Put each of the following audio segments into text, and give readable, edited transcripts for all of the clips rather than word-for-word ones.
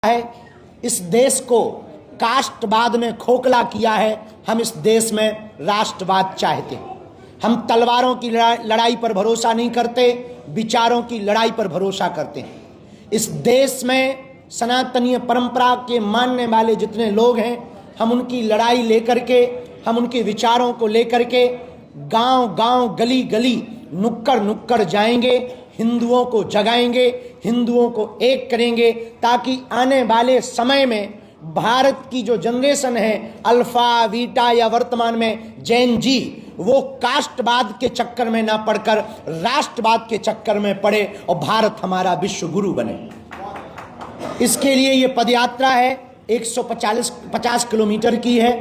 है, इस देश को कास्टवाद ने खोखला किया है। हम इस देश में राष्ट्रवाद चाहते हैं। हम तलवारों की लड़ाई पर भरोसा नहीं करते, विचारों की लड़ाई पर भरोसा करते हैं। इस देश में सनातनीय परंपरा के मानने वाले जितने लोग हैं, हम उनकी लड़ाई लेकर के, हम उनके विचारों को लेकर के गांव गांव, गली गली, नुक्कड़ नुक्कड़ जाएंगे, हिंदुओं को जगाएंगे, हिंदुओं को एक करेंगे, ताकि आने वाले समय में भारत की जो जनरेशन है, अल्फा बीटा या वर्तमान में जैन जी, वो कास्टवाद के चक्कर में ना पड़कर राष्ट्रवाद के चक्कर में पड़े और भारत हमारा विश्व गुरु बने। इसके लिए ये पदयात्रा है, 150 किलोमीटर की है।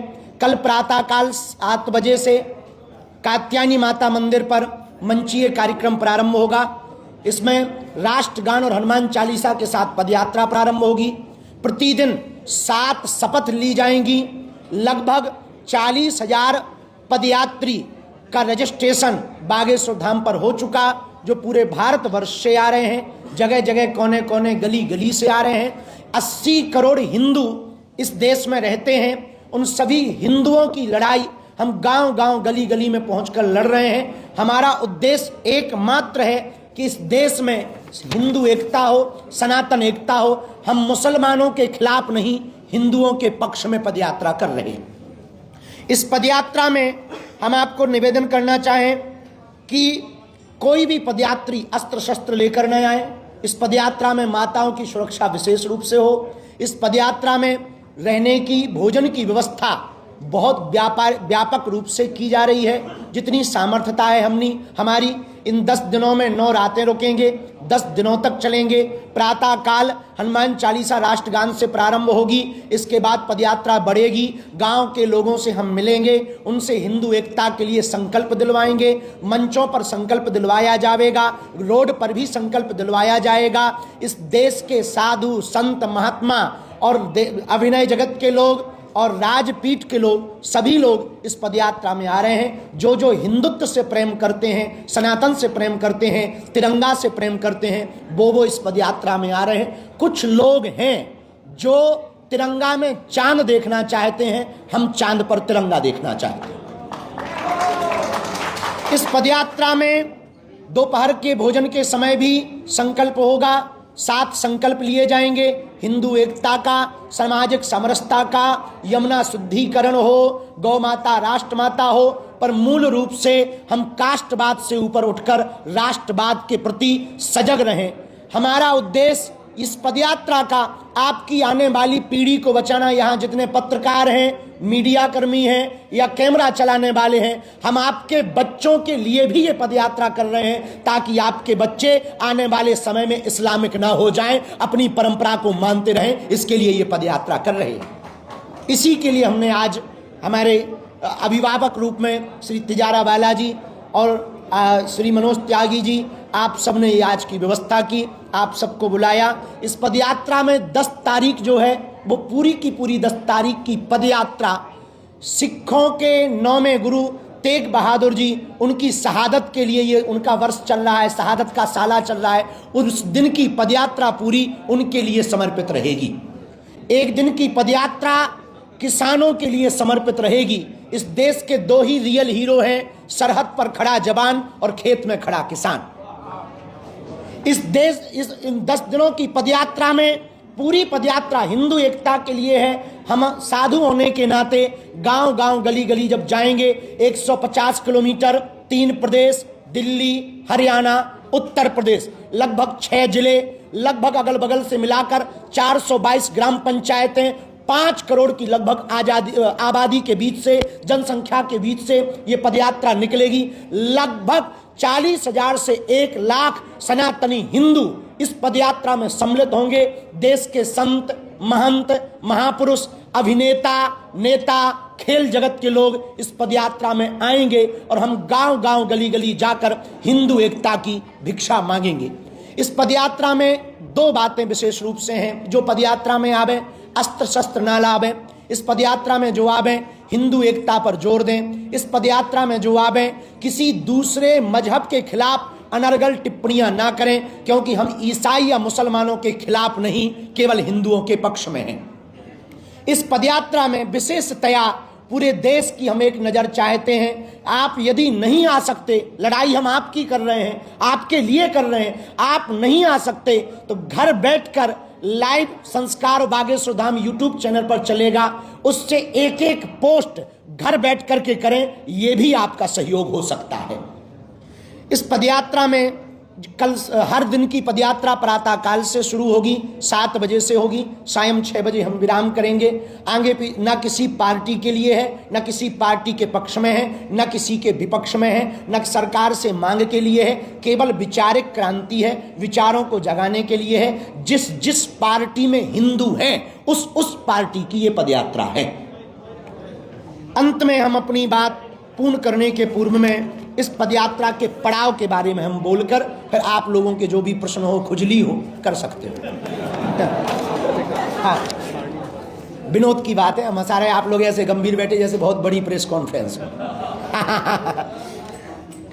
कल प्रातःकाल 7 बजे से कात्यायनी माता मंदिर पर मंचीय कार्यक्रम प्रारंभ होगा। इसमें राष्ट्रगान और हनुमान चालीसा के साथ पदयात्रा प्रारंभ होगी। प्रतिदिन 7 शपथ ली जाएंगी। लगभग 40,000 पदयात्री का रजिस्ट्रेशन बागेश्वर धाम पर हो चुका, जो पूरे भारतवर्ष से आ रहे हैं, जगह जगह, कोने कोने, गली गली से आ रहे हैं। 80 करोड़ हिंदू इस देश में रहते हैं। उन सभी हिंदुओं की लड़ाई हम गांव गांव, गली गली में पहुंचकर लड़ रहे हैं। हमारा उद्देश्य एकमात्र है कि इस देश में हिंदू एकता हो, सनातन एकता हो। हम मुसलमानों के खिलाफ नहीं, हिंदुओं के पक्ष में पदयात्रा कर रहे हैं। इस पदयात्रा में हम आपको निवेदन करना चाहें कि कोई भी पदयात्री अस्त्र शस्त्र लेकर न आए। इस पदयात्रा में माताओं की सुरक्षा विशेष रूप से हो। इस पदयात्रा में रहने की, भोजन की व्यवस्था बहुत व्यापक रूप से की जा रही है। जितनी सामर्थ्यता है हमारी, इन 10 दिनों में 9 रातें रुकेंगे, 10 दिनों तक चलेंगे। प्रातःकाल हनुमान चालीसा राष्ट्रगान से प्रारंभ होगी। इसके बाद पदयात्रा बढ़ेगी। गांव के लोगों से हम मिलेंगे, उनसे हिंदू एकता के लिए संकल्प दिलवाएंगे। मंचों पर संकल्प दिलवाया जाएगा, रोड पर भी संकल्प दिलवाया जाएगा। इस देश के साधु संत महात्मा और अभिनय जगत के लोग और राजपीठ के लोग, सभी लोग इस पदयात्रा में आ रहे हैं। जो जो हिंदुत्व से प्रेम करते हैं, सनातन से प्रेम करते हैं, तिरंगा से प्रेम करते हैं, वो इस पदयात्रा में आ रहे हैं। कुछ लोग हैं जो तिरंगा में चांद देखना चाहते हैं, हम चांद पर तिरंगा देखना चाहते हैं। इस पदयात्रा में दोपहर के भोजन के समय भी संकल्प होगा। 7 संकल्प लिए जाएंगे, हिंदू एकता का, सामाजिक समरसता का, यमुना शुद्धिकरण हो, गौ माता राष्ट्रमाता हो, पर मूल रूप से हम कास्टवाद से ऊपर उठकर राष्ट्रवाद के प्रति सजग रहें। हमारा उद्देश्य इस पदयात्रा का आपकी आने वाली पीढ़ी को बचाना। यहाँ जितने पत्रकार हैं, मीडिया कर्मी हैं या कैमरा चलाने वाले हैं, हम आपके बच्चों के लिए भी ये पदयात्रा कर रहे हैं, ताकि आपके बच्चे आने वाले समय में इस्लामिक ना हो जाएं, अपनी परंपरा को मानते रहें। इसके लिए ये पदयात्रा कर रहे हैं। इसी के लिए हमने आज हमारे अभिभावक रूप में श्री तिजारा बालाजी और श्री मनोज त्यागी जी, आप सब ने आज की व्यवस्था की, आप सबको बुलाया। इस पदयात्रा में 10 तारीख जो है, वो पूरी की पूरी 10 तारीख की पदयात्रा सिखों के 9वें गुरु तेग बहादुर जी, उनकी शहादत के लिए ये उनका वर्ष चल रहा है, शहादत का साला चल रहा है। उस दिन की पदयात्रा पूरी उनके लिए समर्पित रहेगी। एक दिन की पदयात्रा किसानों के लिए समर्पित रहेगी। इस देश के 2 ही रियल हीरो हैं, सरहद पर खड़ा जवान और खेत में खड़ा किसान। इन 10 दिनों की पदयात्रा में पूरी पदयात्रा हिंदू एकता के लिए है। हम साधु होने के नाते गांव गांव, गली गली जब जाएंगे, 150 किलोमीटर, 3 प्रदेश, दिल्ली, हरियाणा, उत्तर प्रदेश, लगभग 6 जिले, लगभग अगल बगल से मिलाकर 422 ग्राम पंचायतें, 5 करोड़ की लगभग आबादी के बीच से, जनसंख्या के बीच से ये पदयात्रा निकलेगी। लगभग 40,000 से 1 लाख सनातनी हिंदू इस पदयात्रा में सम्मिलित होंगे। देश के संत, महंत, महापुरुष, अभिनेता, नेता, खेल जगत के लोग इस पदयात्रा में आएंगे और हम गांव गांव, गली गली जाकर हिंदू एकता की भिक्षा मांगेंगे। इस पदयात्रा में 2 बातें विशेष रूप से हैं। जो पदयात्रा में आवे, अस्त्र शस्त्र ना लावे। इस पदयात्रा में जो आवे, हिंदू एकता पर जोर दें। इस पदयात्रा में जो आवे, किसी दूसरे मजहब के खिलाफ अनर्गल टिप्पणियां ना करें, क्योंकि हम ईसाई या मुसलमानों के खिलाफ नहीं, केवल हिंदुओं के पक्ष में हैं। इस पदयात्रा में विशेषतया पूरे देश की हम एक नज़र चाहते हैं। आप यदि नहीं आ सकते, लड़ाई हम आपकी कर रहे हैं, आपके लिए कर रहे हैं, आप नहीं आ सकते तो घर बैठकर लाइव संस्कार बागेश्वर धाम यूट्यूब चैनल पर चलेगा, उससे एक एक पोस्ट घर बैठ करके करें, यह भी आपका सहयोग हो सकता है। इस पदयात्रा में कल हर दिन की पदयात्रा प्रातः काल से शुरू होगी, 7 बजे से होगी, सायं 6 बजे हम विराम करेंगे। आगे न किसी पार्टी के लिए है, न किसी पार्टी के पक्ष में है, न किसी के विपक्ष में है, न सरकार से मांग के लिए है, केवल विचारिक क्रांति है, विचारों को जगाने के लिए है। जिस जिस पार्टी में हिंदू है उस पार्टी की ये पदयात्रा है। अंत में हम अपनी बात पूर्ण करने के पूर्व में इस पदयात्रा के पड़ाव के बारे में हम बोलकर फिर आप लोगों के जो भी प्रश्न हो, खुजली हो, कर सकते हो। हाँ, विनोद की बात है, हम सारे आप लोग ऐसे गंभीर बैठे जैसे बहुत बड़ी प्रेस कॉन्फ्रेंस हो।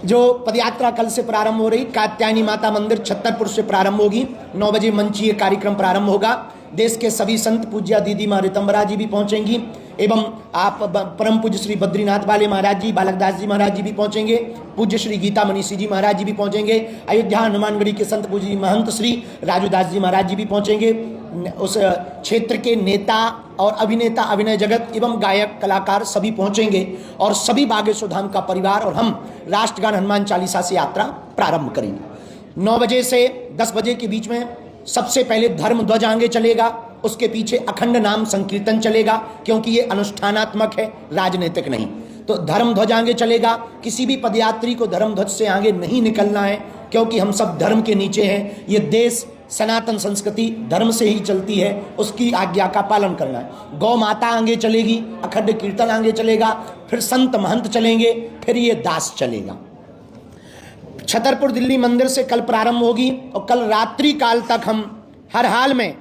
जो पदयात्रा कल से प्रारंभ हो रही, कात्यायनी माता मंदिर छतरपुर से प्रारंभ होगी। 9 बजे मंचीय कार्यक्रम प्रारंभ होगा। देश के सभी संत पूज्या दीदी माँ ऋतंबरा जी भी पहुंचेंगी, एवं आप परम पूज्य श्री बद्रीनाथ वाले महाराज जी, बालकदास जी महाराज जी भी पहुंचेंगे, पूज्य श्री गीता मनीषी जी महाराज जी भी पहुंचेंगे, अयोध्या हनुमानगढ़ी के संत पूज्य महंत श्री राजूदास जी महाराज जी भी पहुंचेंगे। उस क्षेत्र के नेता और अभिनेता, अभिनय जगत एवं गायक कलाकार सभी पहुंचेंगे और सभी बागेश्वर धाम का परिवार और हम राष्ट्रगान हनुमान चालीसा से यात्रा प्रारंभ करेंगे। 9 बजे से 10 बजे के बीच में सबसे पहले धर्म ध्वज आगे चलेगा, उसके पीछे अखंड नाम संकीर्तन चलेगा, क्योंकि ये अनुष्ठानात्मक है, राजनीतिक नहीं। तो धर्म ध्वज आगे चलेगा। किसी भी पदयात्री को धर्म ध्वज से आगे नहीं निकलना है, क्योंकि हम सब धर्म के नीचे हैं। ये देश सनातन संस्कृति धर्म से ही चलती है, उसकी आज्ञा का पालन करना है। गौ माता आगे चलेगी, अखंड कीर्तन आगे चलेगा, फिर संत महंत चलेंगे, फिर ये दास चलेगा। छतरपुर दिल्ली मंदिर से कल प्रारंभ होगी और कल रात्रि काल तक हम हर हाल में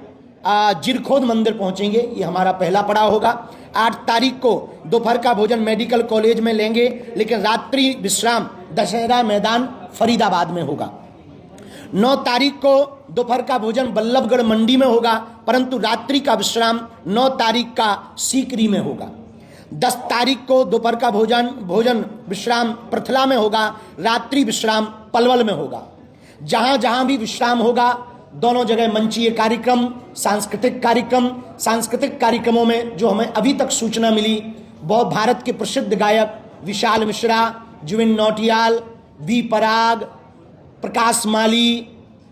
जिरखोद मंदिर पहुंचेंगे। ये हमारा पहला पड़ाव होगा। 8 तारीख को दोपहर का भोजन मेडिकल कॉलेज में लेंगे, लेकिन रात्रि विश्राम दशहरा मैदान फरीदाबाद में होगा। 9 तारीख को दोपहर का भोजन बल्लभगढ़ मंडी में होगा, परंतु रात्रि का विश्राम 9 तारीख का सीकरी में होगा। 10 तारीख को दोपहर का भोजन विश्राम पृथला में होगा, रात्रि विश्राम पलवल में होगा। जहां जहां भी विश्राम होगा, दोनों जगह मंचीय कार्यक्रम, सांस्कृतिक कार्यक्रमों में जो हमें अभी तक सूचना मिली, बहुत भारत के प्रसिद्ध गायक विशाल मिश्रा, जुबिन नौटियाल, बी पराग, प्रकाश माली,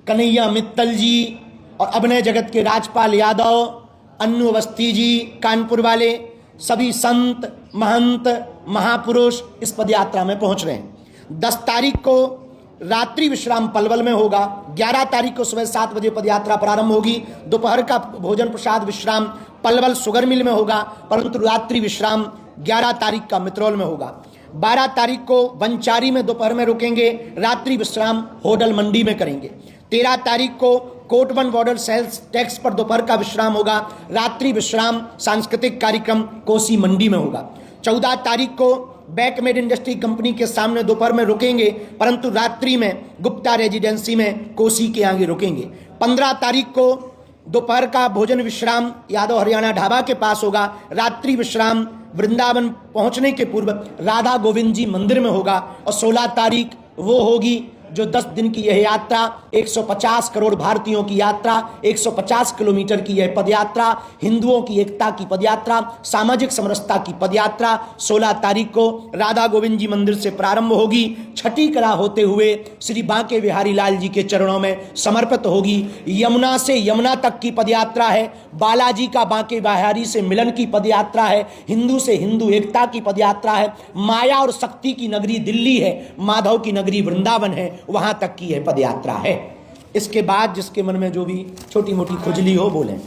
कन्हैया मित्तल जी और अभिनय जगत के राजपाल यादव, अन्नू अवस्थी जी, कानपुर वाले सभी संत महंत महापुरुष इस पदयात्रा में पहुंच रहे हैं। 10 तारीख को रात्रि विश्राम पलवल में होगा। 11 तारीख को सुबह 7 बजे पदयात्रा प्रारंभ होगी। दोपहर का भोजन प्रसाद विश्राम पलवल शुगर मिल में होगा, परंतु रात्रि विश्राम 11 तारीख का मित्रौल में होगा। 12 तारीख को बंचारी में दोपहर में रुकेंगे, रात्रि विश्राम होडल मंडी में करेंगे। 13 तारीख को कोटवन बॉर्डर सेल्स टैक्स पर दोपहर का विश्राम होगा, रात्रि विश्राम सांस्कृतिक कार्यक्रम कोसी मंडी में होगा। 14 तारीख को बैक मेड इंडस्ट्री कंपनी के सामने दोपहर में रुकेंगे, परंतु रात्रि में गुप्ता रेजिडेंसी में कोसी के आगे रुकेंगे। 15 तारीख को दोपहर का भोजन विश्राम यादव हरियाणा ढाबा के पास होगा, रात्रि विश्राम वृंदावन पहुंचने के पूर्व राधा गोविंद जी मंदिर में होगा। और 16 तारीख वो होगी जो 10 दिन की यह यात्रा, 150 करोड़ भारतीयों की यात्रा, 150 किलोमीटर की यह पदयात्रा, हिंदुओं की एकता की पदयात्रा, सामाजिक समरसता की पदयात्रा 16 तारीख को राधा गोविंद जी मंदिर से प्रारंभ होगी, छठी कला होते हुए श्री बांके बिहारी लाल जी के चरणों में समर्पित होगी। यमुना से यमुना तक की पदयात्रा है, बालाजी का बांके बिहारी से मिलन की पदयात्रा है, हिंदू से हिंदू एकता की पदयात्रा है, माया और शक्ति की नगरी दिल्ली है, माधव की नगरी वृंदावन है, वहां तक की यह पदयात्रा है। इसके बाद जिसके मन में जो भी छोटी मोटी खुजली हो बोलें।